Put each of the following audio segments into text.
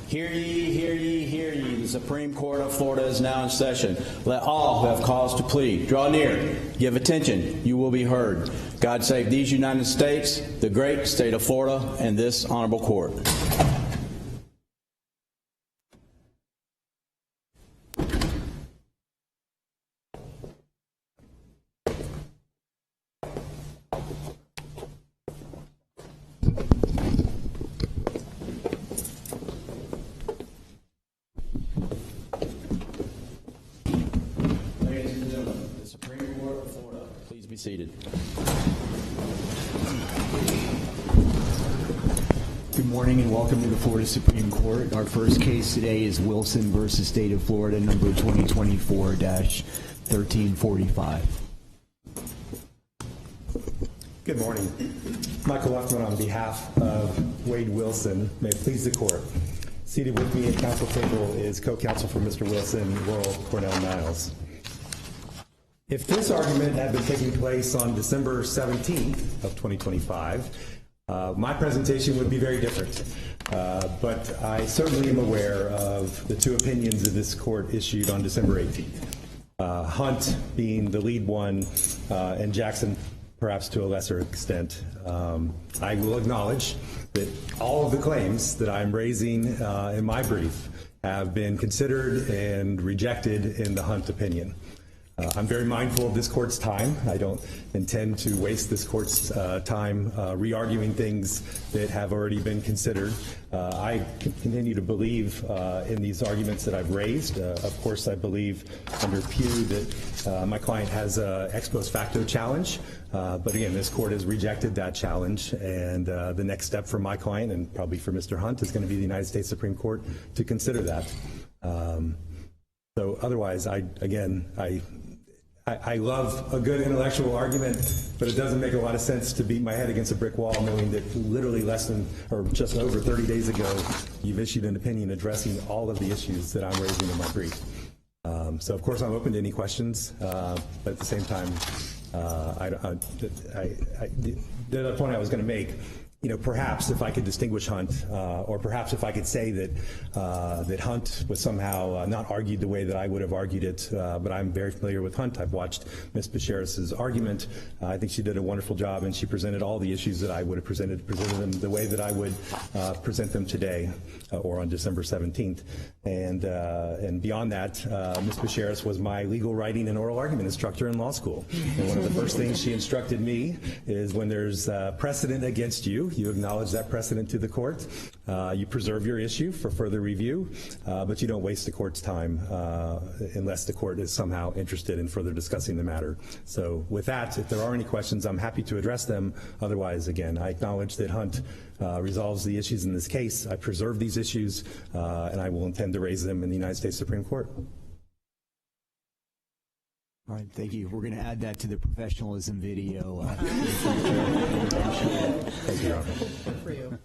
Hear ye, hear ye, hear ye. The Supreme Court of Florida is now in session. Let all who have cause to plead draw near, give attention, you will be heard. God save these United States, the great state of Florida, and this honorable court. Seated. Good morning and welcome to the Florida Supreme Court. Our first case today is Wilson versus State of Florida, number 2024-1345. Good morning. Michael Luckman on behalf of Wade Wilson. May it please the court. Seated with me at council table is co-counsel for Mr. Wilson, Laurel Cornell Niles. If this argument had been taking place on December 17th of 2025, my presentation would be very different. But I certainly am aware of the two opinions that this court issued on December 18th. Hunt being the lead one, and Jackson perhaps to a lesser extent. I will acknowledge that all of the claims that I'm raising in my brief have been considered and rejected in the Hunt opinion. I'm very mindful of this court's time. I don't intend to waste this court's time re-arguing things that have already been considered. I continue to believe in these arguments that I've raised. Of course, I believe under Pew that my client has an ex post facto challenge. But again, this court has rejected that challenge, and the next step for my client and probably for Mr. Hunt is going to be the United States Supreme Court to consider that. So otherwise, I love a good intellectual argument, but it doesn't make a lot of sense to beat my head against a brick wall knowing that literally less than, or just over 30 days ago, you've issued an opinion addressing all of the issues that I'm raising in my brief. So of course I'm open to any questions, but at the same time, the other point I was going to make, perhaps if I could distinguish Hunt, or perhaps if I could say that that Hunt was somehow not argued the way that I would have argued it, but I'm very familiar with Hunt. I've watched Ms. Becheris's argument. I think she did a wonderful job, and she presented all the issues that I would have presented them the way that I would present them today or on December 17th. And beyond that, Ms. Becheris was my legal writing and oral argument instructor in law school. And one of the first things she instructed me is when there's precedent against you, you acknowledge that precedent to the court, you preserve your issue for further review, but you don't waste the court's time unless the court is somehow interested in further discussing the matter. So with that, if there are any questions, I'm happy to address them. Otherwise, again, I acknowledge that Hunt resolves the issues in this case. I preserve these issues, and I will intend to raise them in the United States Supreme Court. All right, thank you. We're going to add that to the professionalism video. Thank you, Your Honor. For you.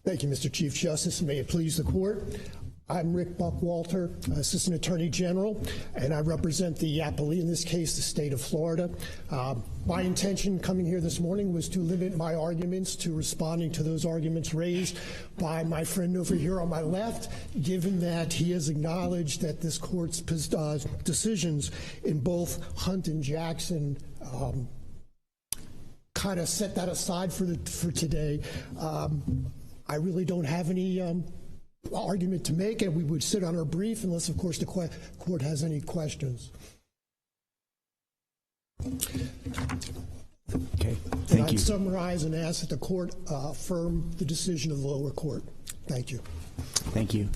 Thank you, Mr. Chief Justice, and may it please the court. I'm Rick Buckwalter, Assistant Attorney General, and I represent the appellee, in this case, the state of Florida. My intention coming here this morning was to limit my arguments to responding to those arguments raised by my friend over here on my left, given that he has acknowledged that this court's decisions in both Hunt and Jackson kind of set that aside for today. I really don't have any argument to make, and we would sit on our brief unless, of course, the court has any questions. Okay, thank you. I'd summarize and ask that the court affirm the decision of the lower court. Thank you. Thank you.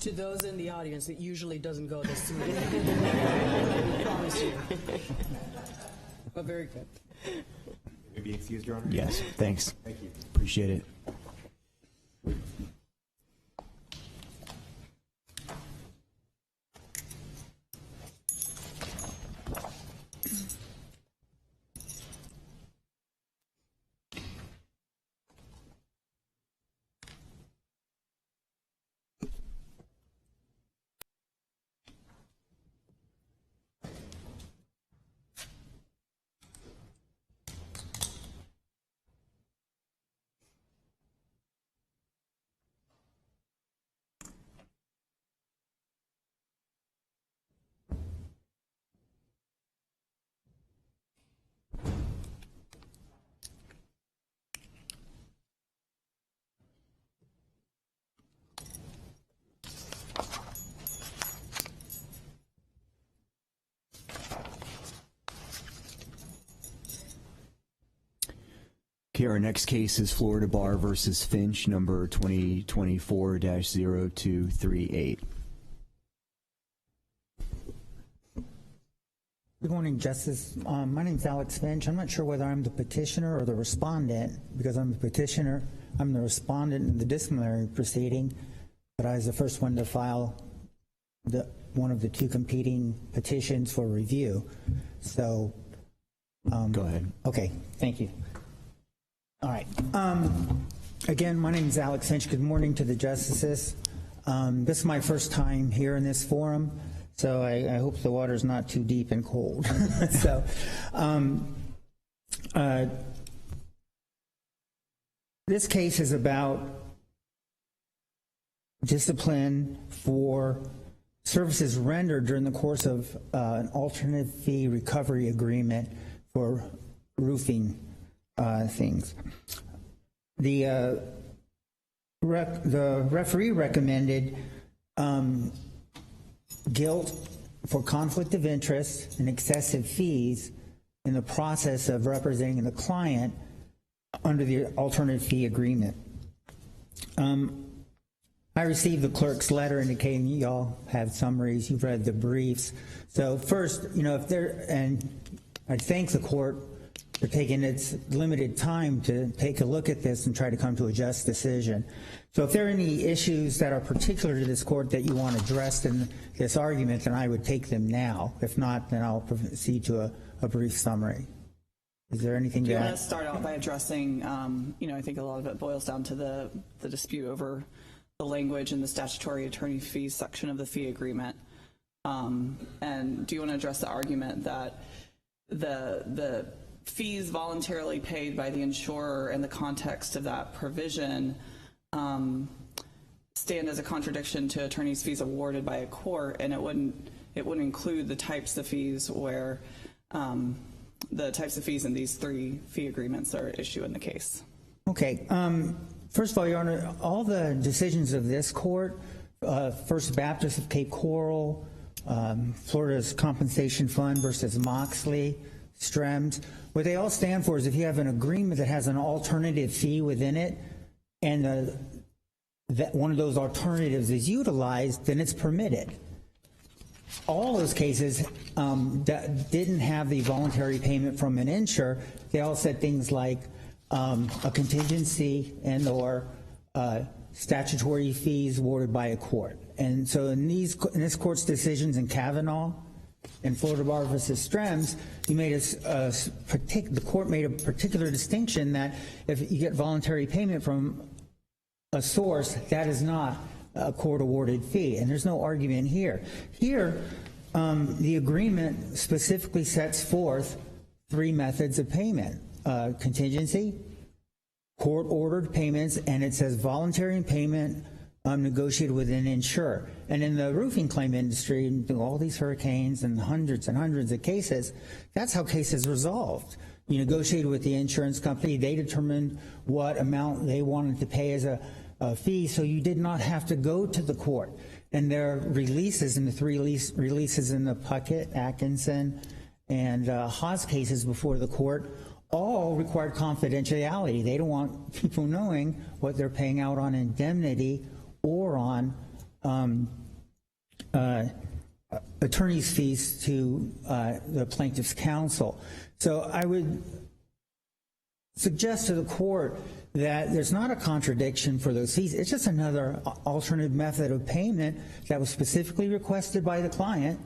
To those in the audience, it usually doesn't go this smooth. I promise you. But very good. May be excused, Your Honor? Yes, thanks. Thank you. Appreciate it. Okay, our next case is Florida Bar versus Finch, number 2024-0238. Good morning, Justice. My name is Alex Finch. I'm not sure whether I'm the petitioner or the respondent. Because I'm the petitioner, I'm the respondent in the disciplinary proceeding, but I was the first one to file one of the two competing petitions for review. So, Go ahead. okay, thank you. All right. Again, my name is Alex Finch. Good morning to the justices. This is my first time here in this forum. So I hope the water's not too deep and cold. So, this case is about discipline for services rendered during the course of an alternate fee recovery agreement for roofing things. The referee recommended guilt for conflict of interest and excessive fees in the process of representing the client under the alternate fee agreement. I received the clerk's letter indicating y'all have summaries, you've read the briefs. So first, and I thank the court for taking its limited time to take a look at this and try to come to a just decision. So if there are any issues that are particular to this court that you want addressed in this argument, then I would take them now. If not, then I'll proceed to a brief summary. Is there anything Do you to want add? to start out by addressing, I think a lot of it boils down to the dispute over the language in the statutory attorney fees section of the fee agreement. And do you want to address the argument that the fees voluntarily paid by the insurer in the context of that provision stand as a contradiction to attorney's fees awarded by a court, and it wouldn't include the types of fees where the types of fees in these three fee agreements are at issue in the case. Okay. First of all, Your Honor, all the decisions of this court, First Baptist of Cape Coral, Florida's Compensation Fund versus Moxley, Strems, what they all stand for is if you have an agreement that has an alternative fee within it, and that one of those alternatives is utilized, then it's permitted. All those cases that didn't have the voluntary payment from an insurer, they all said things like a contingency and or statutory fees awarded by a court. And so in this court's decisions in Kavanaugh and Florida Bar versus Strems, you made the court made a particular distinction that if you get voluntary payment from a source, that is not a court-awarded fee, and there's no argument here. Here, the agreement specifically sets forth three methods of payment: contingency, court-ordered payments, and it says voluntary payment negotiated with an insurer. And in the roofing claim industry, all these hurricanes and hundreds of cases, that's how cases resolved. You negotiated with the insurance company, they determined what amount they wanted to pay as a fee, so you did not have to go to the court. And their releases, in the three releases in the Puckett, Atkinson, and Haas cases before the court, all required confidentiality. They don't want people knowing what they're paying out on indemnity or on attorney's fees to the plaintiff's counsel. So I would suggest to the court that there's not a contradiction for those fees. It's just another alternative method of payment that was specifically requested by the client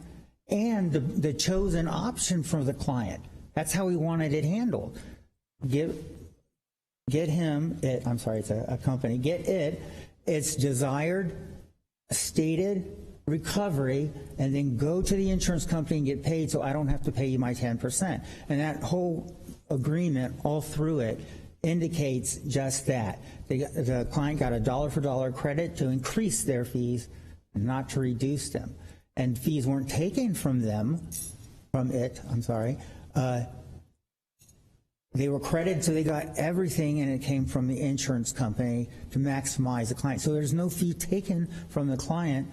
and the chosen option for the client. That's how he wanted it handled. Get him, I'm sorry, it's a company, get its desired, stated recovery, and then go to the insurance company and get paid so I don't have to pay you my 10%. And that whole agreement, all through it, indicates just that. The client got a dollar-for-dollar credit to increase their fees, not to reduce them. And fees weren't taken from it. They were credited, so they got everything, and it came from the insurance company to maximize the client. So there's no fee taken from the client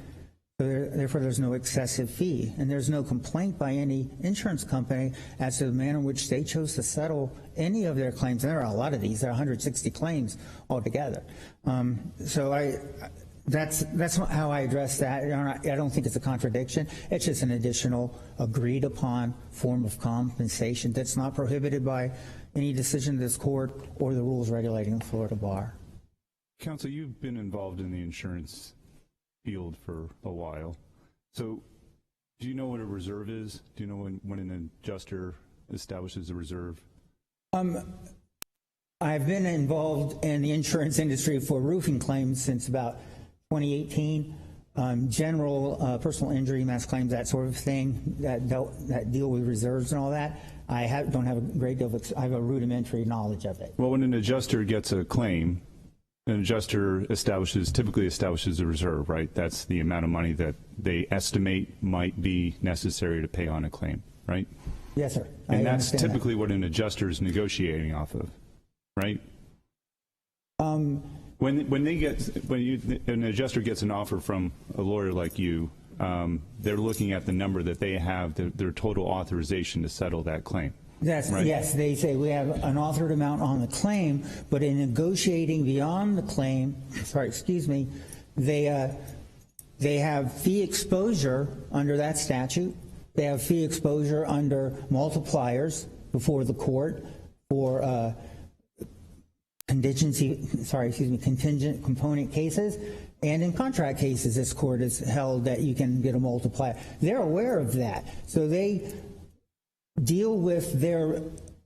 So therefore, there's no excessive fee, and there's no complaint by any insurance company as to the manner in which they chose to settle any of their claims. And there are a lot of these. There are 160 claims altogether. That's how I address that. I don't think it's a contradiction. It's just an additional agreed upon form of compensation that's not prohibited by any decision of this court or the rules regulating the Florida bar. Counsel, you've been involved in the insurance field for a while. So do you know what a reserve is? Do you know when an adjuster establishes a reserve? I've been involved in the insurance industry for roofing claims since about 2018. General personal injury, mass claims, that sort of thing that deal with reserves and all that. I don't have a great deal of, I have a rudimentary knowledge of it. Well, when an adjuster gets a claim, an adjuster typically establishes a reserve, right? That's the amount of money that they estimate might be necessary to pay on a claim, right? Yes, sir. And that's typically what an adjuster is negotiating off of, right? When an adjuster gets an offer from a lawyer like you, they're looking at the number that they have, their total authorization to settle that claim. Right. Yes, they say we have an authored amount on the claim, but in negotiating beyond the claim, they have fee exposure under that statute. They have fee exposure under multipliers before the court for contingent component cases, and in contract cases, this court has held that you can get a multiplier. They're aware of that, so they deal with their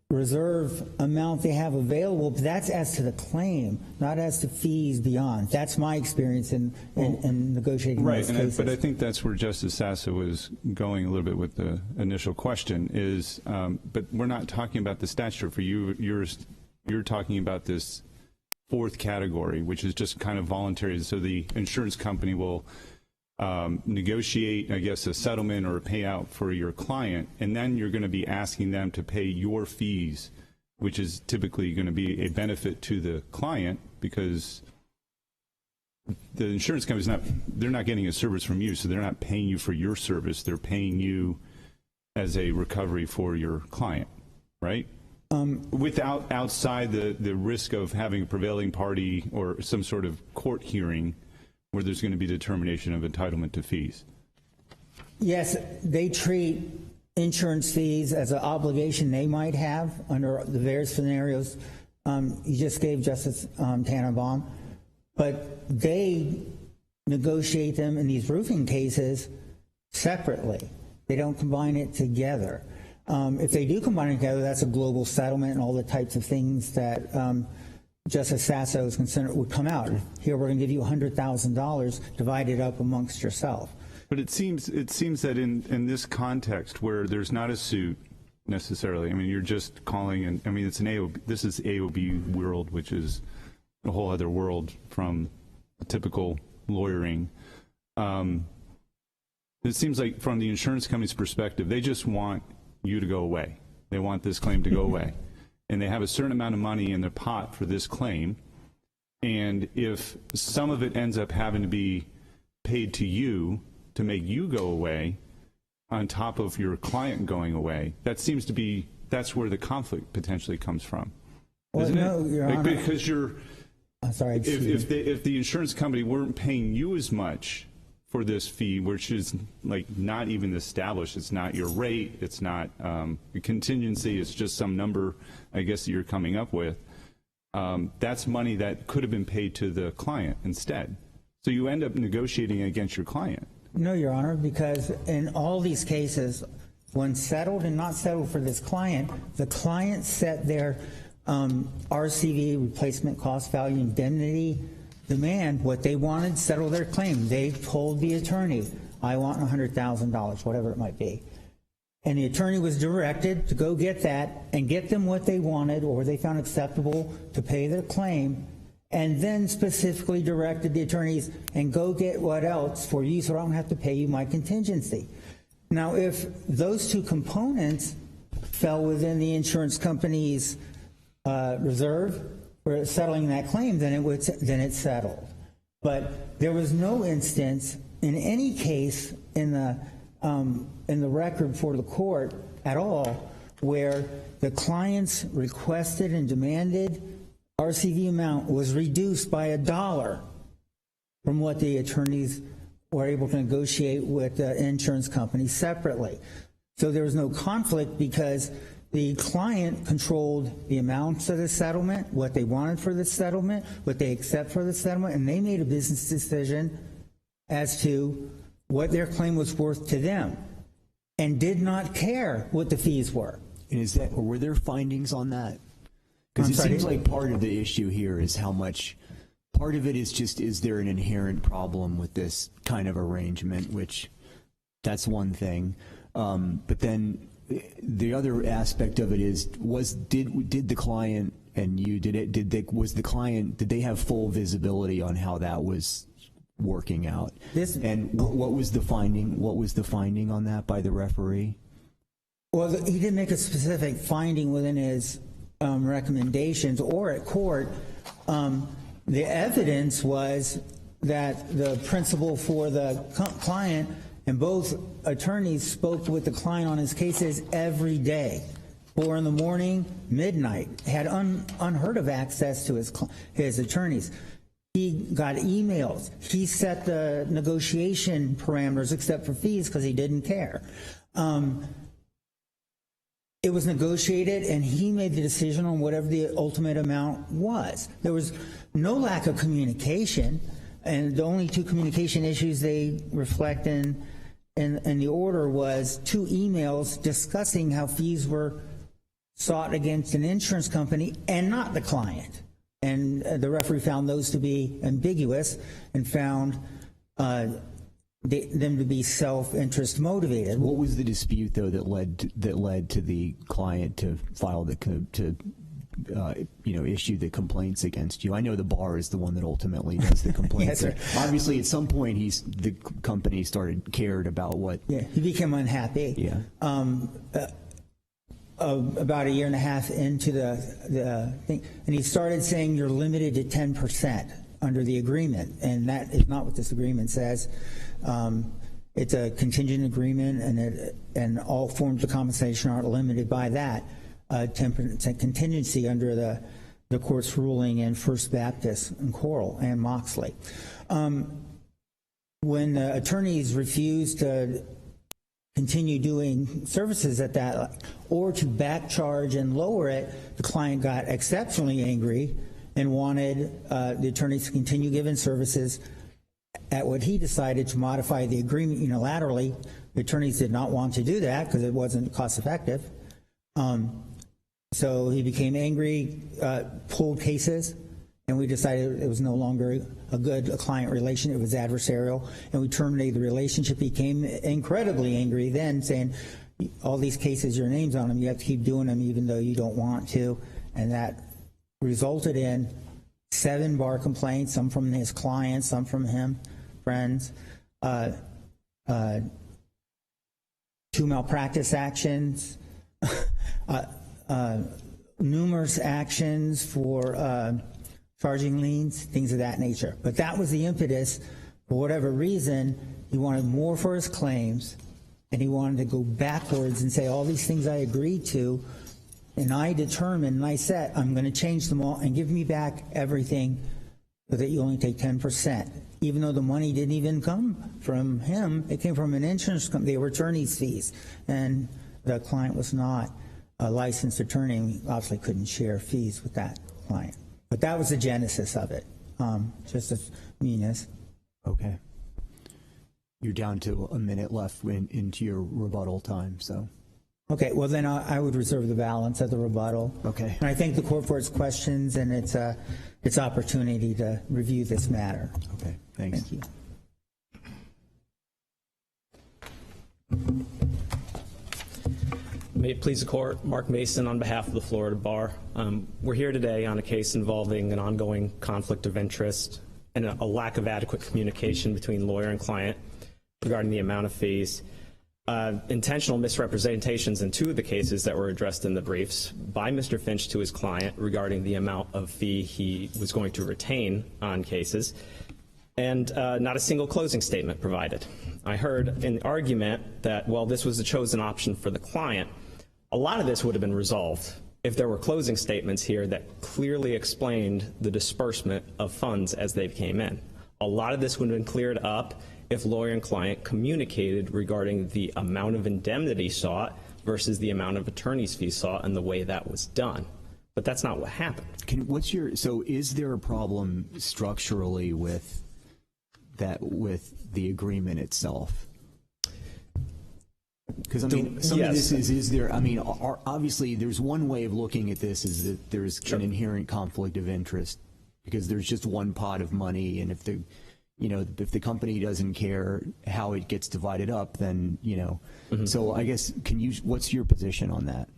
reserve amount they have available, but that's as to the claim, not as to fees beyond. That's my experience in negotiating these cases. But I think that's where Justice Sasso was going a little bit with the initial question is, but we're not talking about the statute for you. You're talking about this fourth category, which is just kind of voluntary. So the insurance company will negotiate, I guess, a settlement or a payout for your client, and then you're going to be asking them to pay your fees, which is typically going to be a benefit to the client because the insurance company's they're not getting a service from you, so they're not paying you for your service. They're paying you as a recovery for your client, right? Outside the risk of having a prevailing party or some sort of court hearing where there's going to be determination of entitlement to fees. Yes, they treat insurance fees as an obligation they might have under the various scenarios you just gave Justice Tannenbaum, but they negotiate them in these roofing cases separately. They don't combine it together. If they do combine it together, that's a global settlement and all the types of things that Justice Sasso is concerned would come out. Here, we're going to give you $100,000 divided up amongst yourself. But it seems that in this context where there's not a suit necessarily, I mean, you're just calling, and I mean, it's an AOB. This is AOB world, which is a whole other world from typical lawyering. It seems like from the insurance company's perspective, they just want you to go away. They want this claim to go away. And they have a certain amount of money in their pot for this claim. And if some of it ends up having to be paid to you to make you go away on top of your client going away, that seems to be, that's where the conflict potentially comes from. Well, isn't no, it? Your Honor. Because you're, I'm sorry, if the insurance company weren't paying you as much for this fee, which is like not even established, it's not your rate, it's not a contingency, it's just some number, I guess, that you're coming up with, that's money that could have been paid to the client instead. So you end up negotiating against your client. No, Your Honor, because in all these cases, when settled and not settled for this client, the client set their RCV, replacement cost value indemnity demand, what they wanted, settle their claim. They told the attorney, I want $100,000, whatever it might be. And the attorney was directed to go get that and get them what they wanted or they found acceptable to pay their claim, and then specifically directed the attorneys, and go get what else for you so I don't have to pay you my contingency. Now, if those two components fell within the insurance company's reserve for settling that claim, then it's settled. But there was no instance in any case in the record for the court at all where the client's requested and demanded RCV amount was reduced by $1 from what the attorneys were able to negotiate with the insurance company separately. So there was no conflict because the client controlled the amounts of the settlement, what they wanted for the settlement, what they accept for the settlement, and they made a business decision as to what their claim was worth to them and did not care what the fees were. And is that, or were there findings on that? Because it seems like part of the issue here is how much, part of it is just, is there an inherent problem with this kind of arrangement, which that's one thing. But then the other aspect of it is, did the client and you, did they have full visibility on how that was working out? And what was the finding? What was the finding on that by the referee? Well, he didn't make a specific finding within his recommendations or at court. The evidence was that the principal for the client and both attorneys spoke with the client on his cases every day, 4 in the morning, midnight, had unheard of access to his attorneys. He got emails. He set the negotiation parameters except for fees because he didn't care. It was negotiated, and he made the decision on whatever the ultimate amount was. There was no lack of communication, and the only 2 communication issues they reflect in the order was 2 emails discussing how fees were sought against an insurance company and not the client. And the referee found those to be ambiguous and found them to be self-interest motivated. What was the dispute, though, that led to the client to file issue the complaints against you? I know the bar is the one that ultimately does the complaints. Yes, sir. Obviously, at some point, the company cared about what. Yeah, he became unhappy. Yeah. About a year and a half into the thing, and he started saying you're limited to 10% under the agreement, and that is not what this agreement says. It's a contingent agreement, and all forms of compensation are limited by that 10% contingency under the court's ruling in First Baptist and Coral and Moxley. When the attorneys refused to continue doing services at that, or to back charge and lower it, the client got exceptionally angry and wanted the attorneys to continue giving services at what he decided to modify the agreement unilaterally. The attorneys did not want to do that because it wasn't cost effective. So he became angry, pulled cases, and we decided it was no longer a good client relation. It was adversarial, and we terminated the relationship. He became incredibly angry then, saying, all these cases, your name's on them, you have to keep doing them even though you don't want to. And that resulted in 7 bar complaints, some from his clients, some from him, friends, 2 malpractice actions, numerous actions for charging liens, things of that nature. But that was the impetus. For whatever reason, he wanted more for his claims, and he wanted to go backwards and say all these things I agreed to, and I determined and I said I'm going to change them all and give me back everything so that you only take 10%. Even though the money didn't even come from him, it came from an insurance company. They were attorney's fees, and the client was not a licensed attorney, and we obviously couldn't share fees with that client. But that was the genesis of it, just a meanness. Okay. You're down to a minute left into your rebuttal time, so. Okay, well then I would reserve the balance of the rebuttal. Okay. And I thank the court for its questions and its opportunity to review this matter. Okay, thanks. Thank you. May it please the court, Mark Mason on behalf of the Florida Bar. We're here today on a case involving an ongoing conflict of interest and a lack of adequate communication between lawyer and client regarding the amount of fees. Intentional misrepresentations in 2 of the cases that were addressed in the briefs by Mr. Finch to his client regarding the amount of fee he was going to retain on cases. and not a single closing statement provided. I heard an argument that, well, this was a chosen option for the client. A lot of this would have been resolved if there were closing statements here that clearly explained the disbursement of funds as they came in. A lot of this would have been cleared up if lawyer and client communicated regarding the amount of indemnity sought versus the amount of attorney's fees sought and the way that was done. But that's not what happened. So is there a problem structurally with the agreement itself? Because I mean, some of this is there. I mean, obviously, there's one way of looking at this is that there's an inherent conflict of interest because there's just one pot of money, and if the company doesn't care how it gets divided up, then So I guess what's your position on that?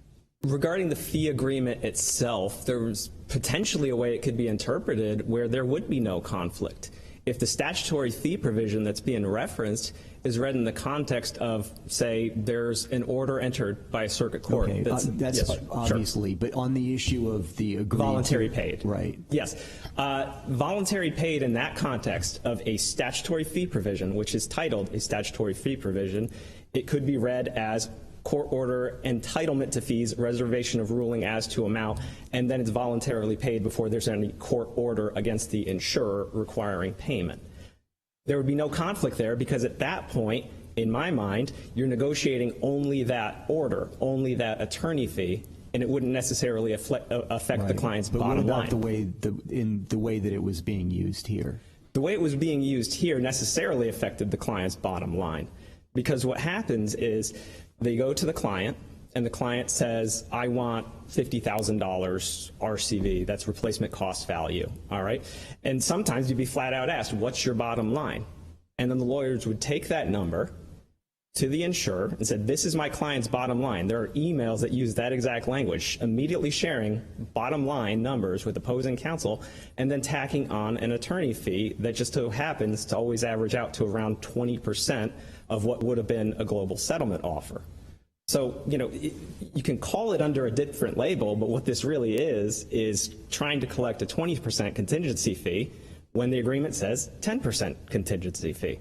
Regarding the fee agreement itself, there was potentially a way it could be interpreted where there would be no conflict. If the statutory fee provision that's being referenced is read in the context of, say, there's an order entered by a circuit court. Okay, that's yes, obviously, but on the issue of the agreement. Voluntary paid. Right. Yes. Voluntary paid in that context of a statutory fee provision, which is titled a statutory fee provision, it could be read as court order entitlement to fees, reservation of ruling as to amount, and then it's voluntarily paid before there's any court order against the insurer requiring payment. There would be no conflict there because at that point, in my mind, you're negotiating only that order, only that attorney fee, and it wouldn't necessarily affect the client's bottom line. But what about the way that it was being used here? The way it was being used here necessarily affected the client's bottom line, because what happens is they go to the client, and the client says, I want $50,000 RCV, that's replacement cost value, all right? And sometimes you'd be flat out asked, what's your bottom line? And then the lawyers would take that number to the insurer and said, this is my client's bottom line. There are emails that use that exact language, immediately sharing bottom line numbers with opposing counsel, and then tacking on an attorney fee that just so happens to always average out to around 20% of what would have been a global settlement offer. So, you can call it under a different label, but what this really is trying to collect a 20% contingency fee when the agreement says 10% contingency fee.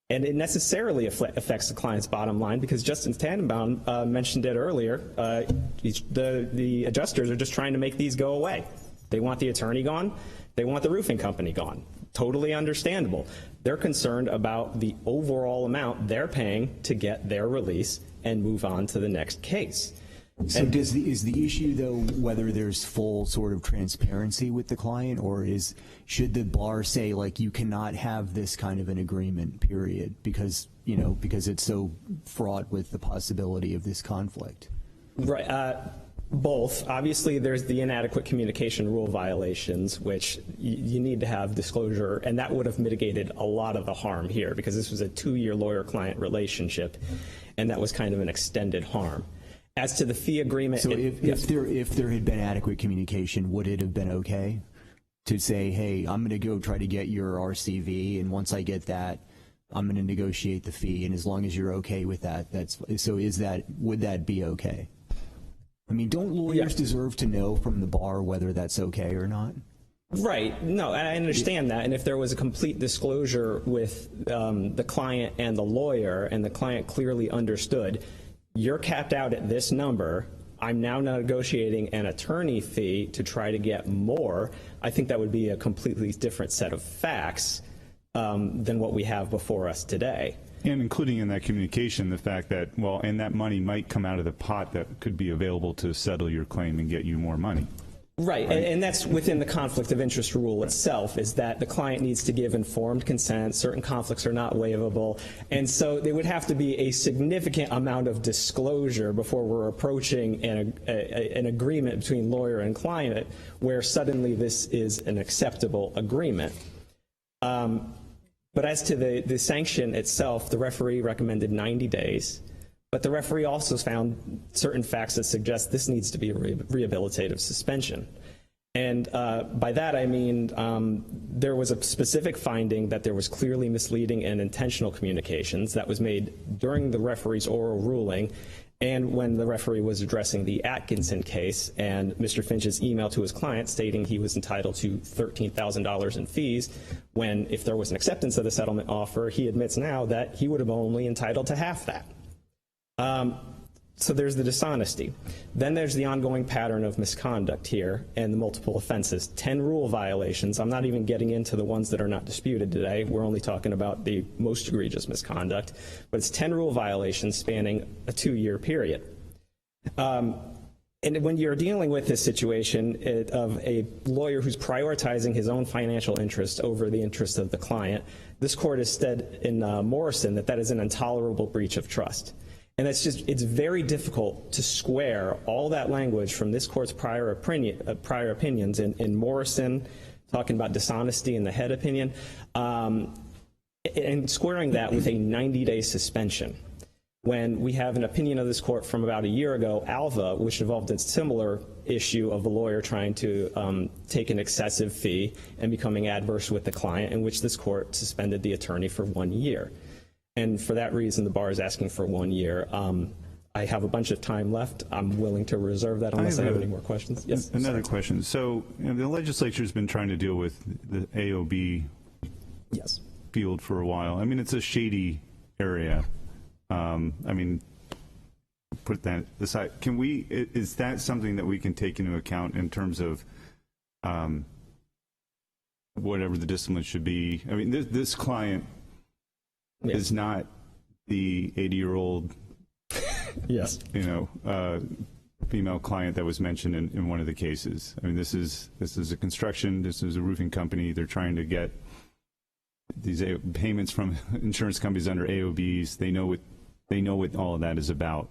And it necessarily affects the client's bottom line because Justice Tannenbaum mentioned it earlier. The adjusters are just trying to make these go away. They want the attorney gone. They want the roofing company gone. Totally understandable. They're concerned about the overall amount they're paying to get their release and move on to the next case. So is the issue, though, whether there's full sort of transparency with the client, or should the bar say, like, you cannot have this kind of an agreement, period, because it's so fraught with the possibility of this conflict? Right. Both. Obviously, there's the inadequate communication rule violations, which you need to have disclosure, and that would have mitigated a lot of the harm here because this was a 2-year lawyer-client relationship, and that was kind of an extended harm. As to the fee agreement... So if there had been adequate communication, would it have been okay to say, hey, I'm going to go try to get your RCV, and once I get that, I'm going to negotiate the fee, and as long as you're okay with that, would that be okay? I mean, don't lawyers deserve to know from the bar whether that's okay or not? Right. No, I understand that. And if there was a complete disclosure with the client and the lawyer, and the client clearly understood, you're capped out at this number, I'm now negotiating an attorney fee to try to get more, I think that would be a completely different set of facts than what we have before us today. And including in that communication the fact that, and that money might come out of the pot that could be available to settle your claim and get you more money. Right. And that's within the conflict of interest rule itself, is that the client needs to give informed consent. Certain conflicts are not waivable. And so there would have to be a significant amount of disclosure before we're approaching an agreement between lawyer and client where suddenly this is an acceptable agreement. But as to the sanction itself, the referee recommended 90 days. But the referee also found certain facts that suggest this needs to be a rehabilitative suspension. And by that I mean there was a specific finding that there was clearly misleading and intentional communications that was made during the referee's oral ruling, And when the referee was addressing the Atkinson case and Mr. Finch's email to his client stating he was entitled to $13,000 in fees, when if there was an acceptance of the settlement offer, he admits now that he would have only entitled to half that. So there's the dishonesty. Then there's the ongoing pattern of misconduct here and the multiple offenses. 10 rule violations. I'm not even getting into the ones that are not disputed today. We're only talking about the most egregious misconduct. But it's 10 rule violations spanning a 2-year period. And when you're dealing with this situation of a lawyer who's prioritizing his own financial interest over the interest of the client, this court has said in Morrison that is an intolerable breach of trust. And it's very difficult to square all that language from this court's prior opinions in Morrison, talking about dishonesty in the head opinion, and squaring that with a 90-day suspension. When we have an opinion of this court from about a year ago, Alva, which involved a similar issue of a lawyer trying to take an excessive fee and becoming adverse with the client, in which this court suspended the attorney for 1 year. And for that reason, the bar is asking for 1 year. I have a bunch of time left. I'm willing to reserve that unless I have any more questions. Yes. Another question. So the legislature's been trying to deal with the AOB field for a while. I mean, it's a shady area. I mean, put that aside. Is that something that we can take into account in terms of whatever the discipline should be? I mean, this client is not the 80-year-old, female client that was mentioned in one of the cases. I mean, this is a construction. This is a roofing company. They're trying to get these payments from insurance companies under AOBs. They know what all of that is about,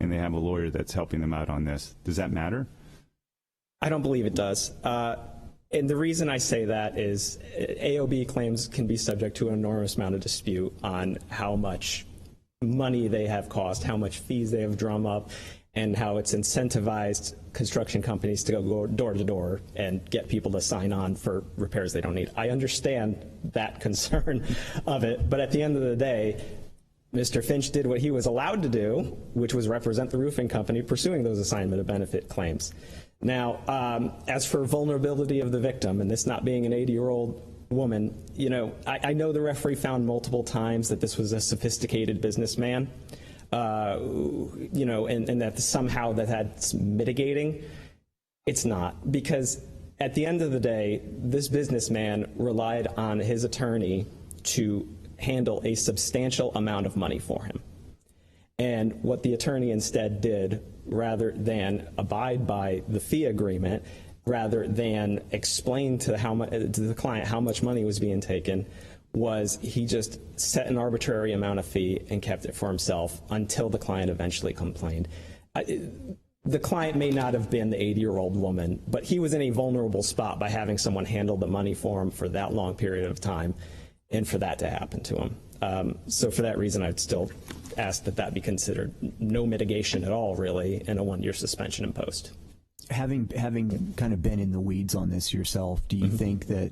and they have a lawyer that's helping them out on this. Does that matter? I don't believe it does. And the reason I say that is AOB claims can be subject to an enormous amount of dispute on how much money they have cost, how much fees they have drum up, and how it's incentivized construction companies to go door to door and get people to sign on for repairs they don't need. I understand that concern of it, but at the end of the day, Mr. Finch did what he was allowed to do, which was represent the roofing company pursuing those assignment of benefit claims. Now, as for vulnerability of the victim, and this not being an 80-year-old woman, I know the referee found multiple times that this was a sophisticated businessman, and that somehow that's mitigating. It's not, because at the end of the day, this businessman relied on his attorney to handle a substantial amount of money for him. And what the attorney instead did, rather than abide by the fee agreement, rather than explain to the client how much money was being taken, was he just set an arbitrary amount of fee and kept it for himself until the client eventually complained. The client may not have been the 80-year-old woman, but he was in a vulnerable spot by having someone handle the money for him for that long period of time, and for that to happen to him. So for that reason, I'd still ask that be considered no mitigation at all, really, and a 1-year suspension imposed. Having kind of been in the weeds on this yourself, do you think that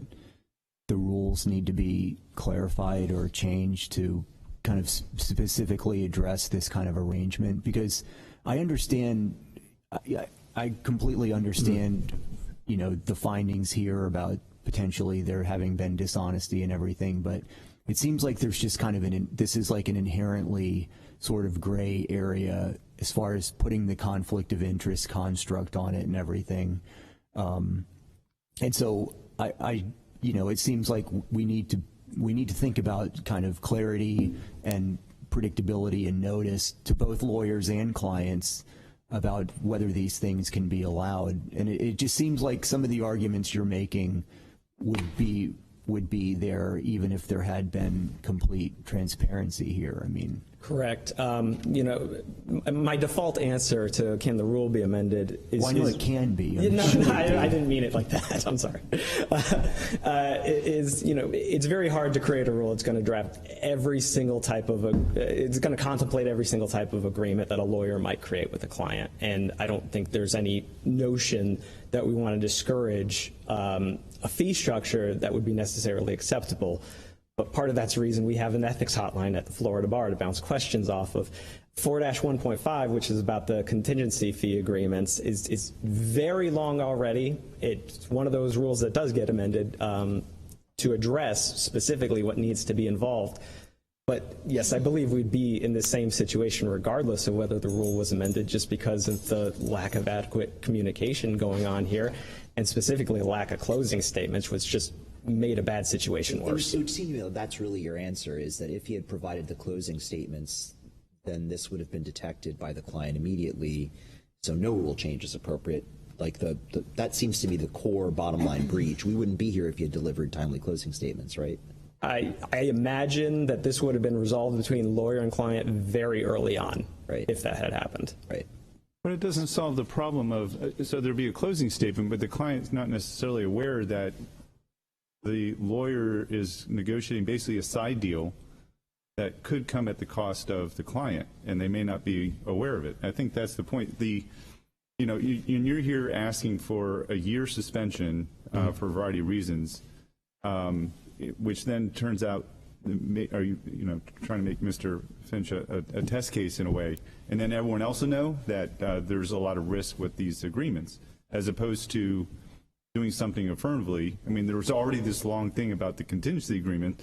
the rules need to be clarified or changed to kind of specifically address this kind of arrangement? Because I understand, I completely understand, the findings here about potentially there having been dishonesty and everything, but it seems like there's just kind of this is like an inherently sort of gray area as far as putting the conflict of interest construct on it and everything. And so it seems like we need to think about kind of clarity and predictability and notice to both lawyers and clients about whether these things can be allowed. And it just seems like some of the arguments you're making would be there even if there had been complete transparency here. I mean, correct. My default answer to can the rule be amended is... Well, I know it can be. I didn't mean it like that. I'm sorry. It's very hard to create a rule. It's going to draft every single type of it's going to contemplate every single type of agreement that a lawyer might create with a client. And I don't think there's any notion that we want to discourage a fee structure that would be necessarily acceptable. But part of that's the reason we have an ethics hotline at the Florida Bar to bounce questions off of. 4-1.5, which is about the contingency fee agreements, is very long already. It's one of those rules that does get amended to address specifically what needs to be involved. But yes, I believe we'd be in the same situation regardless of whether the rule was amended, just because of the lack of adequate communication going on here, and specifically a lack of closing statements, which just made a bad situation worse. It would seem to me that that's really your answer, is that if he had provided the closing statements, then this would have been detected by the client immediately, so no rule change is appropriate. Like that seems to be the core bottom line breach. We wouldn't be here if you had delivered timely closing statements, right? I imagine that this would have been resolved between lawyer and client very early on, right, if that had happened. Right. But it doesn't solve the problem of, so there'd be a closing statement, but the client's not necessarily aware that the lawyer is negotiating basically a side deal that could come at the cost of the client, and they may not be aware of it. I think that's the point. You're here asking for a year suspension for a variety of reasons, which then turns out, are you trying to make Mr. Finch a test case in a way, and then everyone else will know that there's a lot of risk with these agreements, as opposed to doing something affirmatively. I mean, there was already this long thing about the contingency agreement.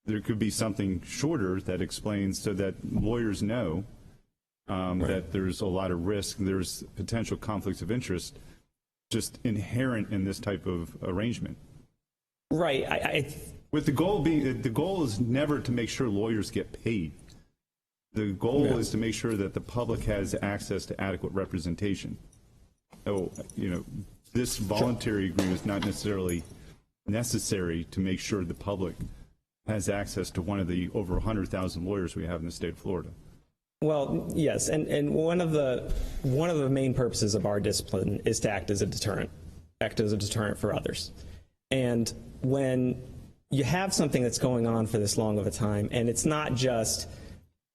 There could be something shorter that explains, so that lawyers know that there's a lot of risk, there's potential conflicts of interest just inherent in this type of arrangement. Right. With the goal being, the goal is never to make sure lawyers get paid. The goal is to make sure that the public has access to adequate representation. So, this voluntary agreement is not necessarily necessary to make sure the public has access to one of the over 100,000 lawyers we have in the state of Florida. Well, yes, and one of the main purposes of our discipline is to act as a deterrent for others. And when you have something that's going on for this long of a time, and it's not just,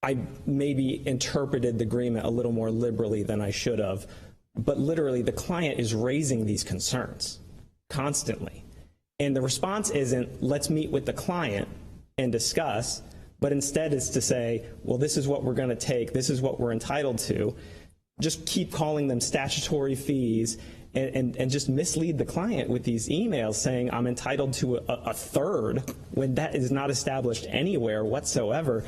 I maybe interpreted the agreement a little more liberally than I should have, but literally the client is raising these concerns constantly. And the response isn't, let's meet with the client and discuss, but instead is to say, well, this is what we're going to take, this is what we're entitled to. Just keep calling them statutory fees and just mislead the client with these emails saying I'm entitled to a third when that is not established anywhere whatsoever.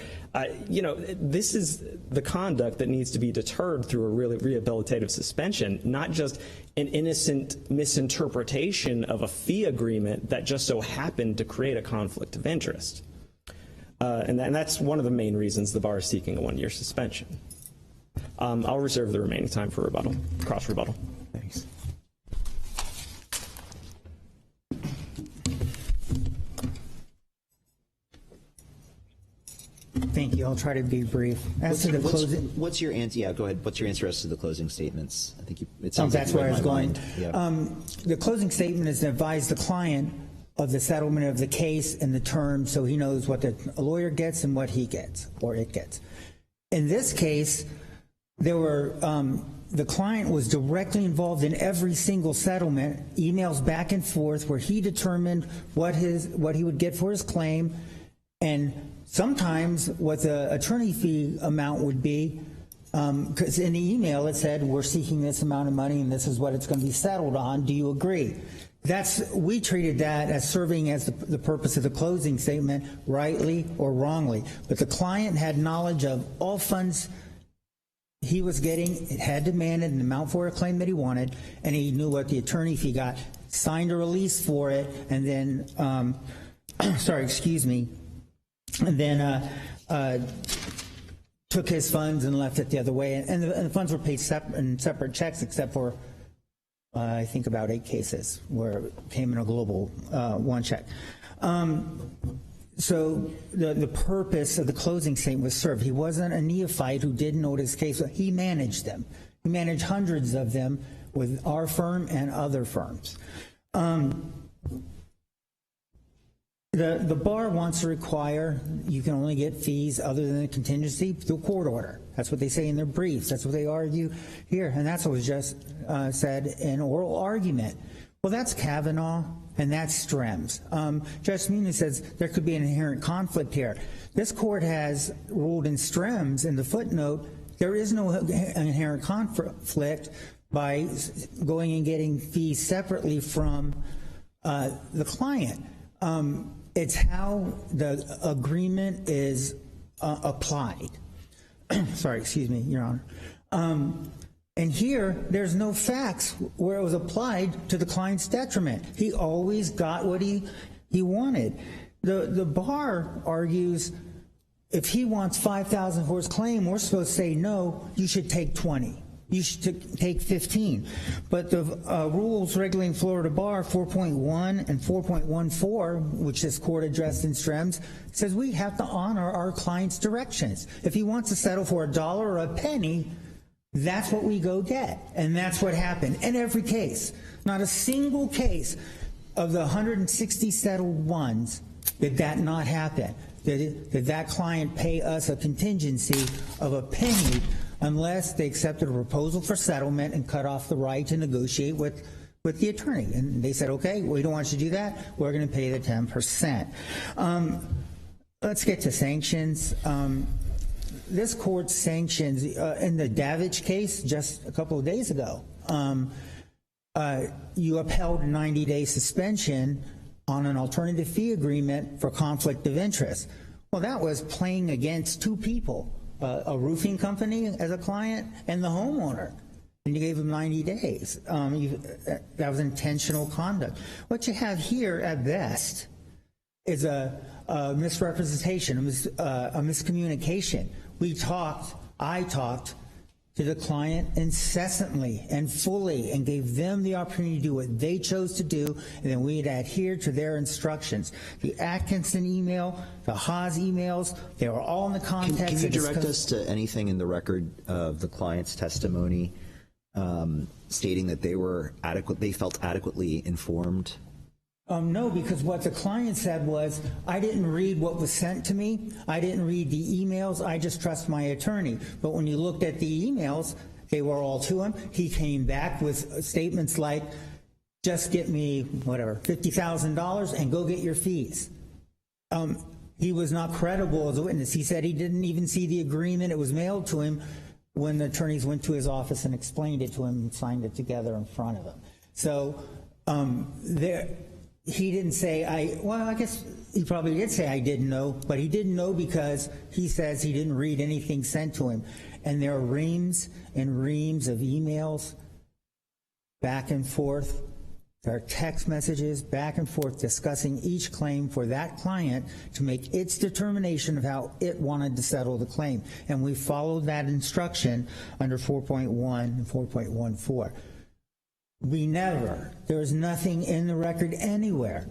This is the conduct that needs to be deterred through a really rehabilitative suspension, not just an innocent misinterpretation of a fee agreement that just so happened to create a conflict of interest. And that's one of the main reasons the bar is seeking a 1-year suspension. I'll reserve the remaining time for rebuttal, cross rebuttal. Thanks. Thank you. I'll try to be brief. What's your answer? Yeah, go ahead. What's your answer as to the closing statements? I think it sounds that's like where I was going. Yeah. The closing statement is to advise the client of the settlement of the case and the terms, so he knows what the lawyer gets and what he gets or it gets. In this case, there were the client was directly involved in every single settlement, emails back and forth, where he determined what he would get for his claim, and sometimes what the attorney fee amount would be, because in the email it said, we're seeking this amount of money and this is what it's going to be settled on. Do you agree? We treated that as serving as the purpose of the closing statement, rightly or wrongly. But the client had knowledge of all funds he was getting, it had demanded an amount for a claim that he wanted, and he knew what the attorney fee got, signed a release for it, and then, and then took his funds and left it the other way. And the funds were paid in separate checks, except for, I think, about 8 cases where it came in a global one check. So the purpose of the closing statement was served. He wasn't a neophyte who didn't know his case. He managed them. He managed hundreds of them with our firm and other firms. The bar wants to require you can only get fees other than a contingency through court order. That's what they say in their briefs. That's what they argue here. And that's what was just said in oral argument. Well, that's Kavanaugh, and that's Strems. Judge Meany says there could be an inherent conflict here. This court has ruled in Strems, in the footnote, there is no inherent conflict by going and getting fees separately from the client. It's how the agreement is applied. Sorry, excuse me, Your Honor. And here, there's no facts where it was applied to the client's detriment. He always got what he wanted. The bar argues if he wants $5,000 for his claim, we're supposed to say, no, you should take 20. You should take 15. But the rules regulating Florida Bar 4.1 and 4.14, which this court addressed in Strems, says we have to honor our client's directions. If he wants to settle for $1 or a penny, that's what we go get. And that's what happened in every case. Not a single case of the 160 settled ones did that not happen. Did that client pay us a contingency of a penny unless they accepted a proposal for settlement and cut off the right to negotiate with the attorney. And they said, okay, we don't want you to do that. We're going to pay the 10%. Let's get to sanctions. This court's sanctions in the Davidge case just a couple of days ago, you upheld a 90-day suspension on an alternative fee agreement for conflict of interest. Well, that was playing against two people, a roofing company as a client and the homeowner, and you gave them 90 days. That was intentional conduct. What you have here at best is a misrepresentation, a miscommunication. I talked to the client incessantly and fully and gave them the opportunity to do what they chose to do, and then we'd adhere to their instructions. The Atkinson email, the Haas emails, they were all in the context. Can you direct us to anything in the record of the client's testimony stating that they felt adequately informed? No, because what the client said was, I didn't read what was sent to me. I didn't read the emails. I just trust my attorney. But when you looked at the emails, they were all to him. He came back with statements like, just get me, whatever, $50,000 and go get your fees. He was not credible as a witness. He said he didn't even see the agreement. It was mailed to him when the attorneys went to his office and explained it to him and signed it together in front of him. So he didn't say, I guess he probably did say I didn't know, but he didn't know because he says he didn't read anything sent to him. And there are reams and reams of emails back and forth. There are text messages back and forth discussing each claim for that client to make its determination of how it wanted to settle the claim. And we followed that instruction under 4.1 and 4.14. There was nothing in the record anywhere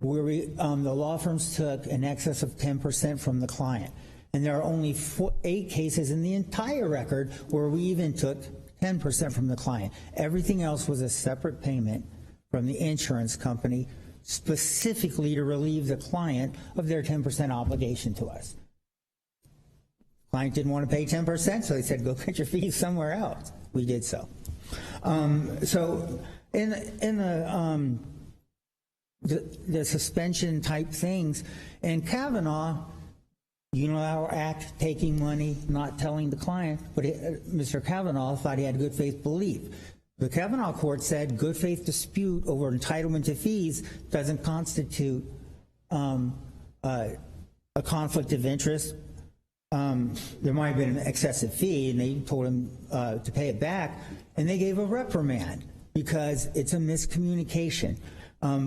where the law firms took in excess of 10% from the client. And there are only 8 cases in the entire record where we even took 10% from the client. Everything else was a separate payment from the insurance company specifically to relieve the client of their 10% obligation to us. Client didn't want to pay 10%, so they said, go get your fees somewhere else. We did so. So in the suspension type things, and Kavanaugh, Unilateral Act, taking money, not telling the client, but Mr. Kavanaugh thought he had good faith belief. The Kavanaugh court said good faith dispute over entitlement to fees doesn't constitute a conflict of interest. There might have been an excessive fee, and they told him to pay it back, and they gave a reprimand because it's a miscommunication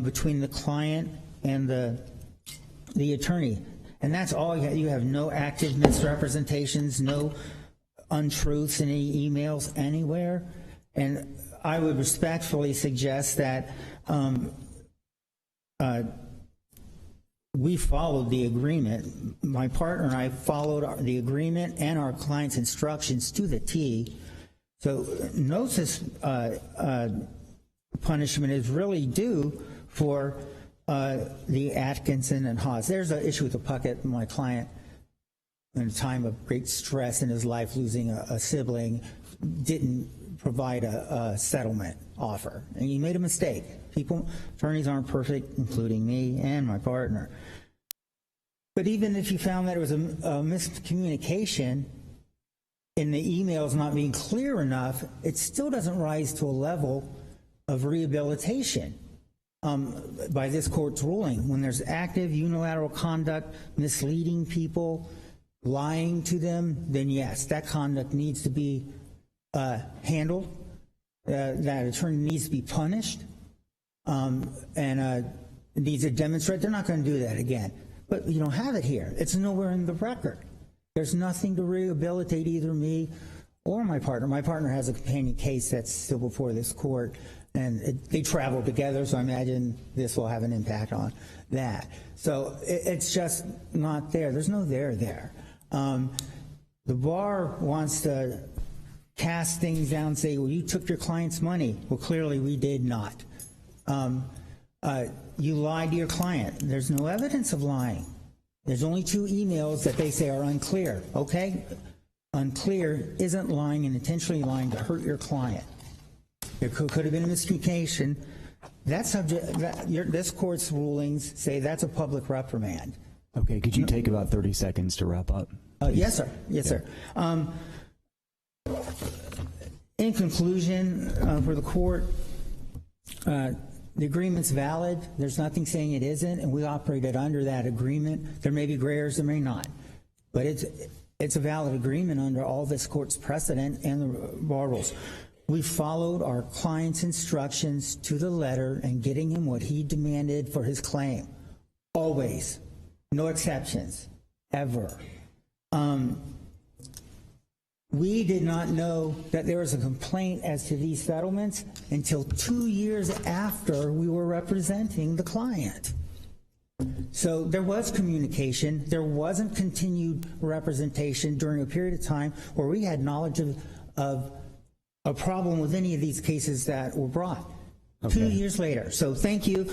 between the client and the attorney. And that's all you have. You have no active misrepresentations, no untruths in any emails anywhere. And I would respectfully suggest that we followed the agreement. My partner and I followed the agreement and our client's instructions to the T. So gnosis punishment is really due for the Atkinson and Haas. There's an issue with the Puckett. My client, in a time of great stress in his life, losing a sibling, didn't provide a settlement offer, and you made a mistake. Attorneys aren't perfect, including me and my partner. But even if you found that it was a miscommunication and the emails not being clear enough, it still doesn't rise to a level of rehabilitation by this court's ruling. When there's active unilateral conduct, misleading people, lying to them, then yes, that conduct needs to be handled. That attorney needs to be punished and needs to demonstrate. They're not going to do that again. But you don't have it here. It's nowhere in the record. There's nothing to rehabilitate either me or my partner. My partner has a companion case that's still before this court, and they travel together, so I imagine this will have an impact on that. So it's just not there. There's no there. The bar wants to cast things down and say, well, you took your client's money. Well, clearly we did not. You lied to your client. There's no evidence of lying. There's only 2 emails that they say are unclear. Okay? Unclear isn't lying and intentionally lying to hurt your client. There could have been a miscommunication. This court's rulings say that's a public reprimand. Okay, could you take about 30 seconds to wrap up? Yes, sir. Yes, sir. In conclusion, for the court, the agreement's valid. There's nothing saying it isn't, and we operated under that agreement. There may be gray areas, there may not. But it's a valid agreement under all this court's precedent and the bar rules. We followed our client's instructions to the letter in getting him what he demanded for his claim. Always. No exceptions. Ever. We did not know that there was a complaint as to these settlements until 2 years after we were representing the client. So there was communication. There wasn't continued representation during a period of time where we had knowledge of a problem with any of these cases that were brought. Okay. 2 years later. So thank you.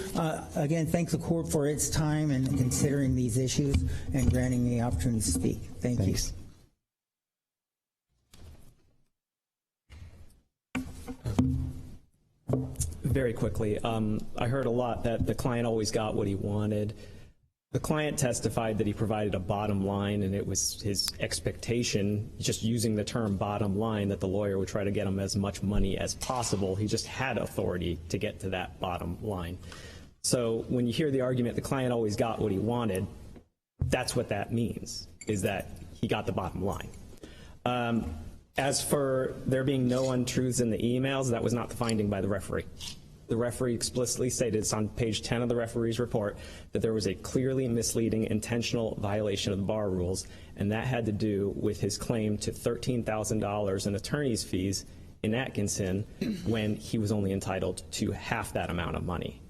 Again, thank the court for its time and considering these issues and granting me the opportunity to speak. Thanks. You. Very quickly, I heard a lot that the client always got what he wanted. The client testified that he provided a bottom line, and it was his expectation, just using the term bottom line, that the lawyer would try to get him as much money as possible. He just had authority to get to that bottom line. So when you hear the argument, the client always got what he wanted, that's what that means, is that he got the bottom line. As for there being no untruths in the emails, that was not the finding by the referee. The referee explicitly stated, it's on page 10 of the referee's report, that there was a clearly misleading intentional violation of the bar rules, and that had to do with his claim to $13,000 in attorney's fees in Atkinson when he was only entitled to half that amount of money.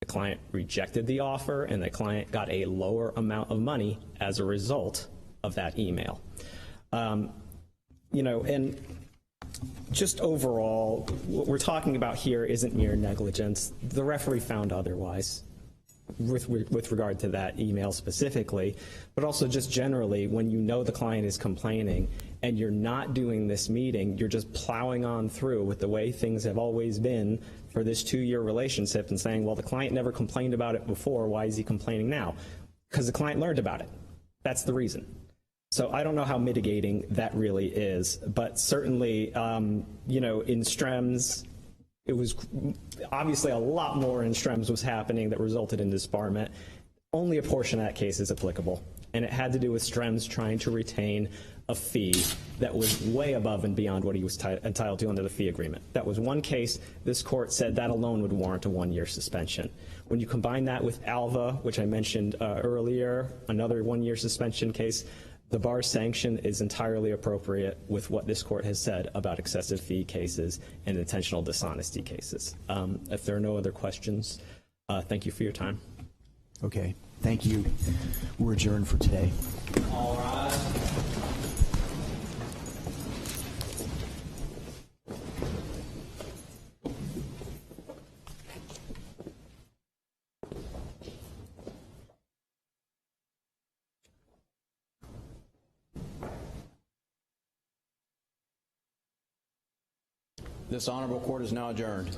The client rejected the offer, and the client got a lower amount of money as a result of that email. And just overall, what we're talking about here isn't mere negligence. The referee found otherwise with regard to that email specifically, but also just generally, when you know the client is complaining and you're not doing this meeting, you're just plowing on through with the way things have always been for this 2-year relationship and saying, well, the client never complained about it before, why is he complaining now? Because the client learned about it. That's the reason. So I don't know how mitigating that really is, but certainly, in Strems, it was obviously a lot more in Strems was happening that resulted in disbarment. Only a portion of that case is applicable, and it had to do with Strems trying to retain a fee that was way above and beyond what he was entitled to under the fee agreement. That was one case. This court said that alone would warrant a 1-year suspension. When you combine that with Alva, which I mentioned earlier, another 1-year suspension case, the bar sanction is entirely appropriate with what this court has said about excessive fee cases and intentional dishonesty cases. If there are no other questions, thank you for your time. Okay, thank you. We're adjourned for today. All rise. This honorable court is now adjourned.